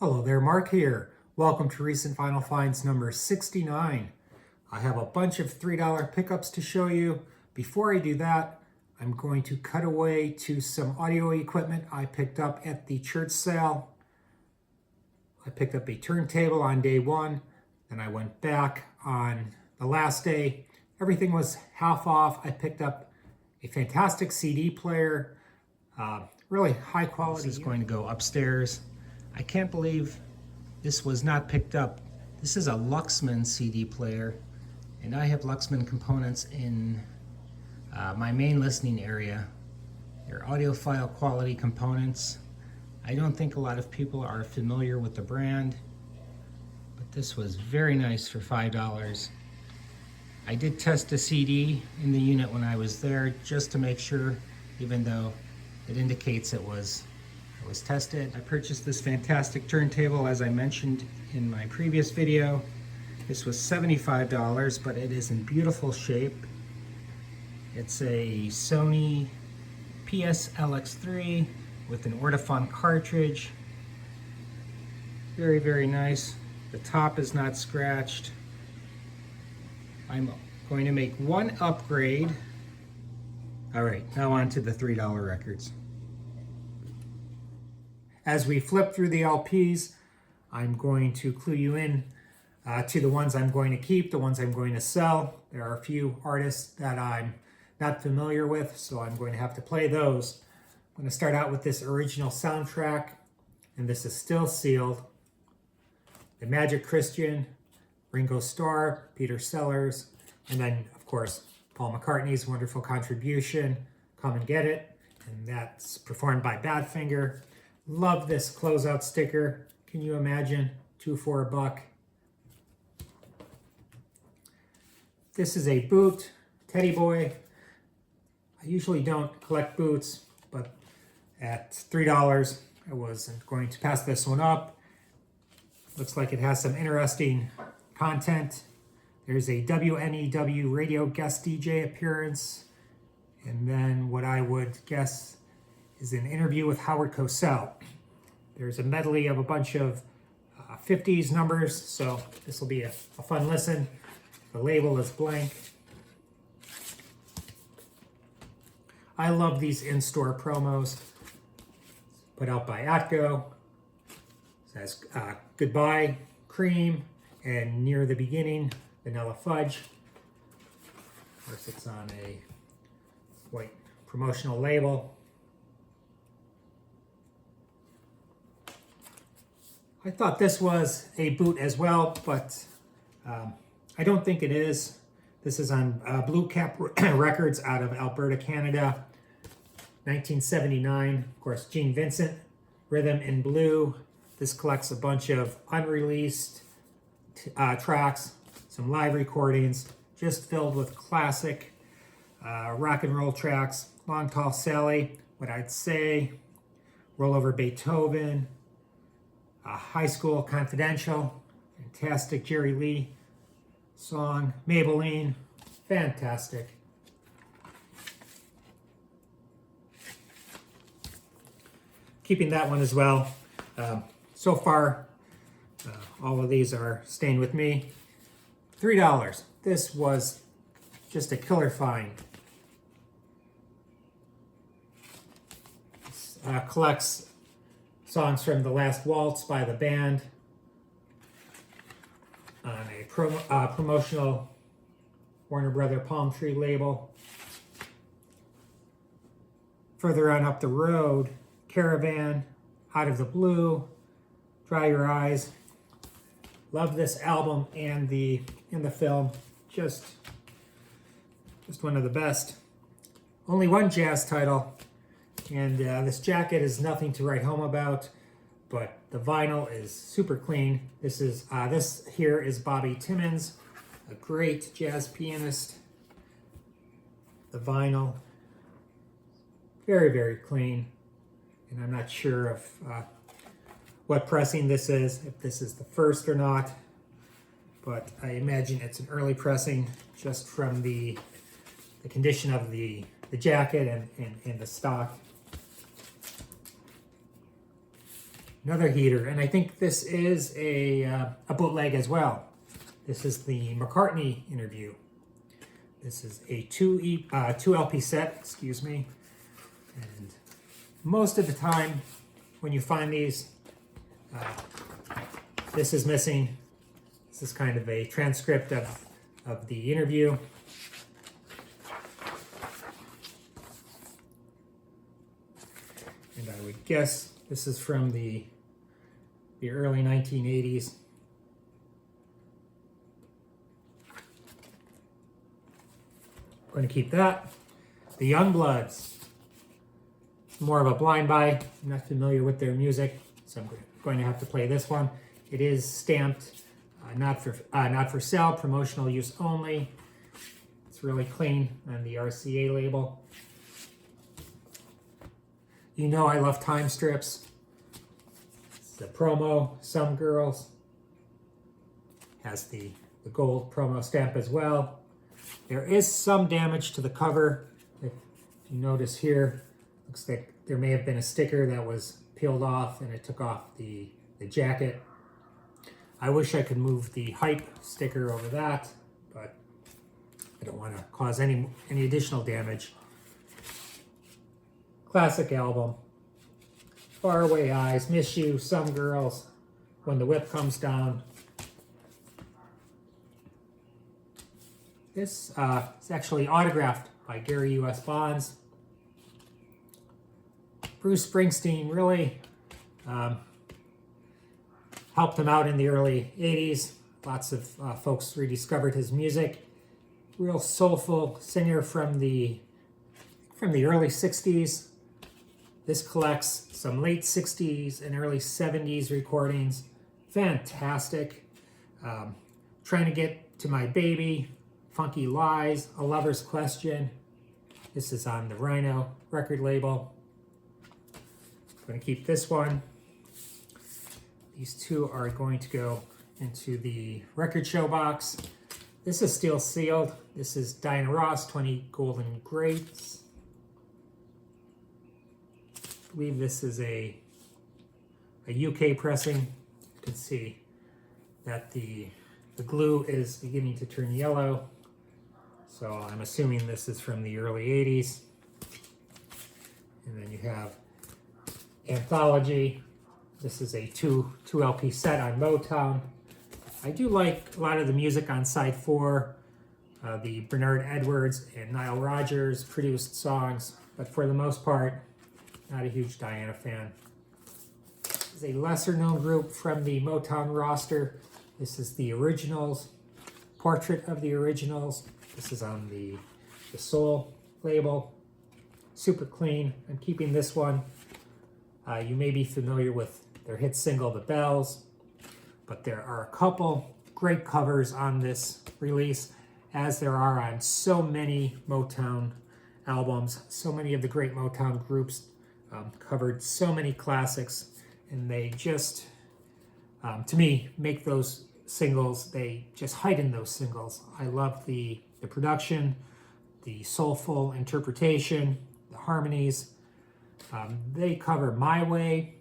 Hello there, Mark here. Welcome to Recent Vinyl Finds number 69. I have a bunch of $3 pickups to show you. Before I do that, I'm going to cut away to some audio equipment I picked up at the church sale. I picked up a turntable on day one, then I went back on the last day. Everything was half off. I picked up a fantastic CD player, really high quality. This is going to go upstairs. I can't believe this was not picked up. This is a Luxman CD player, and I have Luxman components in my main listening area. They're audiophile quality components. I don't think a lot of people are familiar with the brand, but this was very nice for $5. I did test a CD in the unit when I was there just to make sure, even though it indicates it was tested. I purchased this fantastic turntable, as I mentioned in my previous video. This was $75, but it is in beautiful shape. It's a Sony PSLX3 with an Ortofon cartridge. Very, very nice. The top is not scratched. I'm going to make one upgrade. All right, now on to the $3 records. As we flip through the LPs, I'm going to clue you in to the ones I'm going to keep, the ones I'm going to sell. There are a few artists that I'm not familiar with, so I'm going to have to play those. I'm going to start out with this original soundtrack, and this is still sealed. The Magic Christian, Ringo Starr, Peter Sellers, and then, of course, Paul McCartney's wonderful contribution, Come and Get It, and that's performed by Badfinger. Love this closeout sticker. Can you imagine? 2 for $1. This is a boot, Teddy Boy. I usually don't collect boots, but at $3, I wasn't going to pass this one up. Looks like it has some interesting content. There's a WNEW radio guest DJ appearance, and then what I would guess is an interview with Howard Cosell. There's a medley of a bunch of 50s numbers, so this will be a fun listen. The label is blank. I love these in-store promos put out by Atco. It says Goodbye Cream and Near the Beginning Vanilla Fudge. Of course, it's on a white promotional label. I thought this was a boot as well, but I don't think it is. This is on Blue Cap Records out of Alberta, Canada, 1979. Of course, Gene Vincent, Rhythm in Blue. This collects a bunch of unreleased tracks, some live recordings, just filled with classic rock and roll tracks. Long Tall Sally, What I'd Say, Roll Over Beethoven, High School Confidential, fantastic Jerry Lee song, Maybelline, fantastic. Keeping that one as well. So far, all of these are staying with me. $3. This was just a killer find. Collects songs from The Last Waltz by the band on a promotional Warner Brother Palm Tree label. Further on up the road, Caravan, Out of the Blue, Dry Your Eyes. Love this album and in the film. Just one of the best. Only one jazz title. And this jacket is nothing to write home about, but the vinyl is super clean. This here is Bobby Timmons, a great jazz pianist. The vinyl, very, very clean. And I'm not sure of what pressing this is, if this is the first or not, but I imagine it's an early pressing just from the condition of the jacket and the stock. Another heater, and I think this is a bootleg as well. This is the McCartney interview. This is a two LP set, excuse me. And most of the time when you find these, this is missing. This is kind of a transcript of the interview. And I would guess this is from the early 1980s. I'm going to keep that. The Youngbloods. More of a blind buy. I'm not familiar with their music, so I'm going to have to play this one. It is stamped not for sale, promotional use only. It's really clean on the RCA label. You know I love time strips. It's the promo, Some Girls. Has the gold promo stamp as well. There is some damage to the cover. If you notice here, looks like there may have been a sticker that was peeled off and it took off the jacket. I wish I could move the hype sticker over that, but I don't want to cause any additional damage. Classic album. Faraway Eyes, Miss You, Some Girls, When the Whip Comes Down. This is actually autographed by Gary U.S. Bonds. Bruce Springsteen really helped him out in the early 80s. Lots of folks rediscovered his music. Real soulful singer from the early 60s. This collects some late 60s and early 70s recordings. Fantastic. Trying to Get to My Baby, Funky Lies, A Lover's Question. This is on the Rhino record label. I'm going to keep this one. These two are going to go into the record show box. This is steel sealed. This is Diana Ross, 20 Golden Grapes. I believe this is a UK pressing. You can see that the glue is beginning to turn yellow. So I'm assuming this is from the early 80s. And then you have Anthology. This is a two LP set on Motown. I do like a lot of the music on side 4. The Bernard Edwards and Nile Rodgers produced songs, but for the most part, not a huge Diana fan. This is a lesser known group from the Motown roster. This is the Originals, Portrait of the Originals. This is on the Soul label. Super clean. I'm keeping this one. You may be familiar with their hit single, The Bells, but there are a couple great covers on this release, as there are on so many Motown albums. So many of the great Motown groups covered so many classics, and they just, to me, make those singles, they just heighten those singles. I love the production, the soulful interpretation, the harmonies. They cover My Way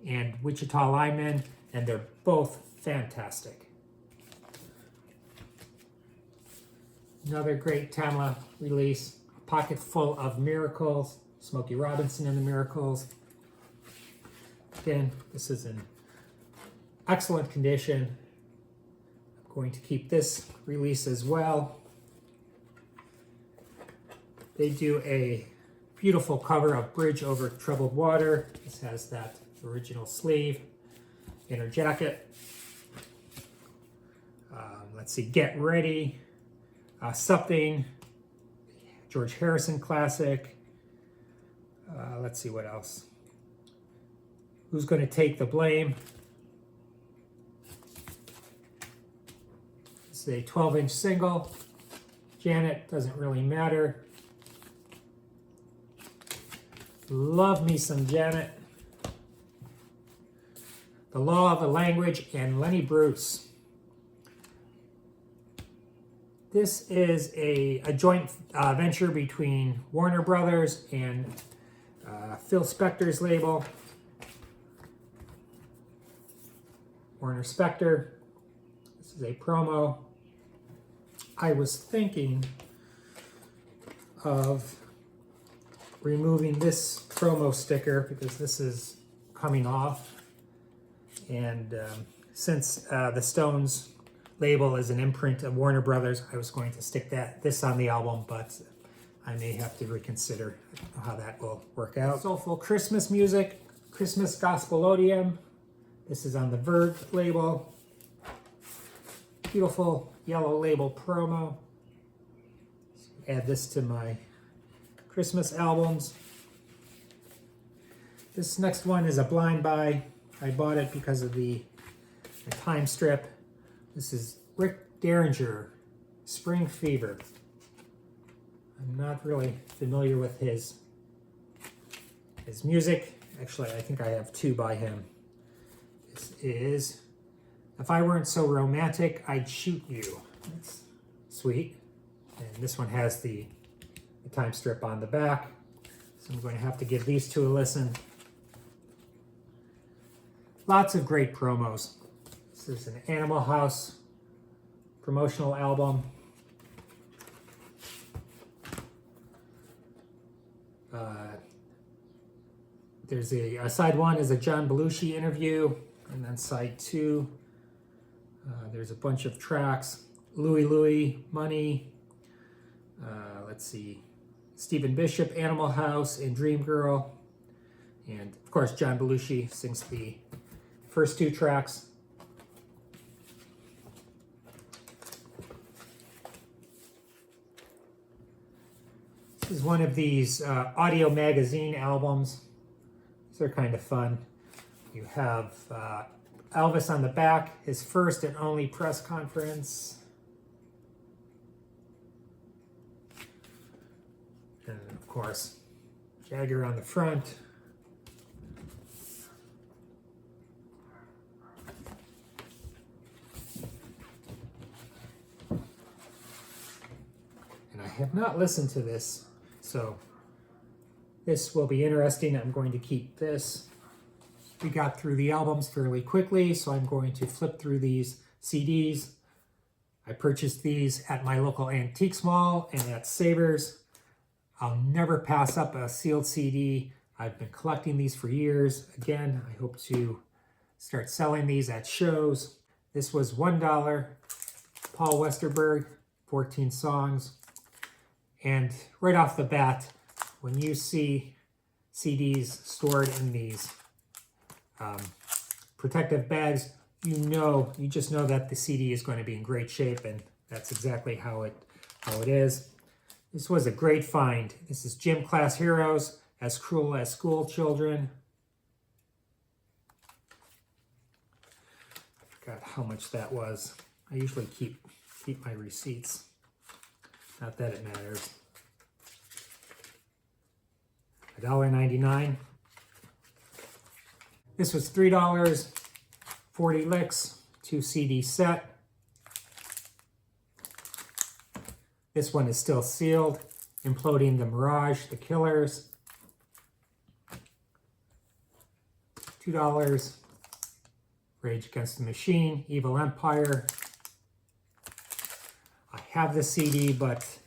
and Wichita Lineman, and they're both fantastic. Another great Tamla release, A Pocket Full of Miracles, Smokey Robinson and the Miracles. Again, this is in excellent condition. I'm going to keep this release as well. They do a beautiful cover of Bridge Over Troubled Water. This has that original sleeve, inner jacket. Let's see, Get Ready, Something, George Harrison classic. Let's see what else. Who's Going to Take the Blame? It's a 12-inch single. Janet, Doesn't Really Matter. Love me some Janet. The Law of the Language and Lenny Bruce. This is a joint venture between Warner Brothers and Phil Spector's label. Warner Spector. This is a promo. I was thinking of removing this promo sticker because this is coming off. And since the Stones label is an imprint of Warner Brothers, I was going to stick this on the album, but I may have to reconsider how that will work out. Soulful Christmas music, Christmas Gospelodium. This is on the Verve label. Beautiful yellow label promo. Add this to my Christmas albums. This next one is a blind buy. I bought it because of the time strip. This is Rick Derringer, Spring Fever. I'm not really familiar with his music. Actually, I think I have two by him. This is If I Weren't So Romantic, I'd Shoot You. That's sweet. And this one has the time strip on the back. So I'm going to have to give these two a listen. Lots of great promos. This is an Animal House promotional album. There's side one is a John Belushi interview, and then side two, there's a bunch of tracks. Louie Louie, Money, let's see, Stephen Bishop, Animal House, and Dream Girl. And of course, John Belushi sings the first two tracks. This is one of these audio magazine albums. These are kind of fun. You have Elvis on the back, his first and only press conference. And of course, Jagger on the front. And I have not listened to this, so this will be interesting. I'm going to keep this. We got through the albums fairly quickly, so I'm going to flip through these CDs. I purchased these at my local antiques mall and at Savers. I'll never pass up a sealed CD. I've been collecting these for years. Again, I hope to start selling these at shows. This was $1. Paul Westerberg, 14 songs. And right off the bat, when you see CDs stored in these protective bags, you just know that the CD is going to be in great shape, and that's exactly how it is. This was a great find. This is Gym Class Heroes, As Cruel as School Children. I forgot how much that was. I usually keep my receipts. Not that it matters. $1.99. This was $3, 40 licks, 2 CD set. This one is still sealed. Imploding the Mirage, The Killers. $2. Rage Against the Machine, Evil Empire. I have the CD, but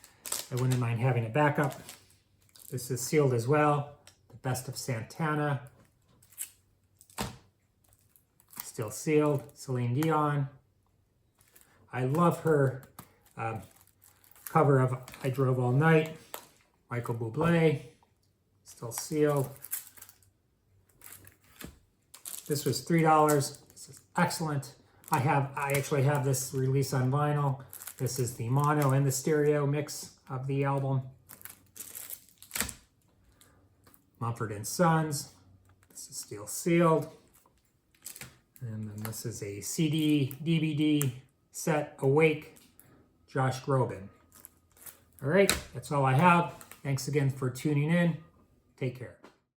I wouldn't mind having a backup. This is sealed as well. The Best of Santana. Still sealed. Celine Dion. I love her cover of I Drove All Night. Michael Bublé. Still sealed. This was $3. This is excellent. I actually have this release on vinyl. This is the mono and the stereo mix of the album. Mumford & Sons. This is still sealed. And then this is a CD, DVD set, Awake, Josh Groban. All right, that's all I have. Thanks again for tuning in. Take care.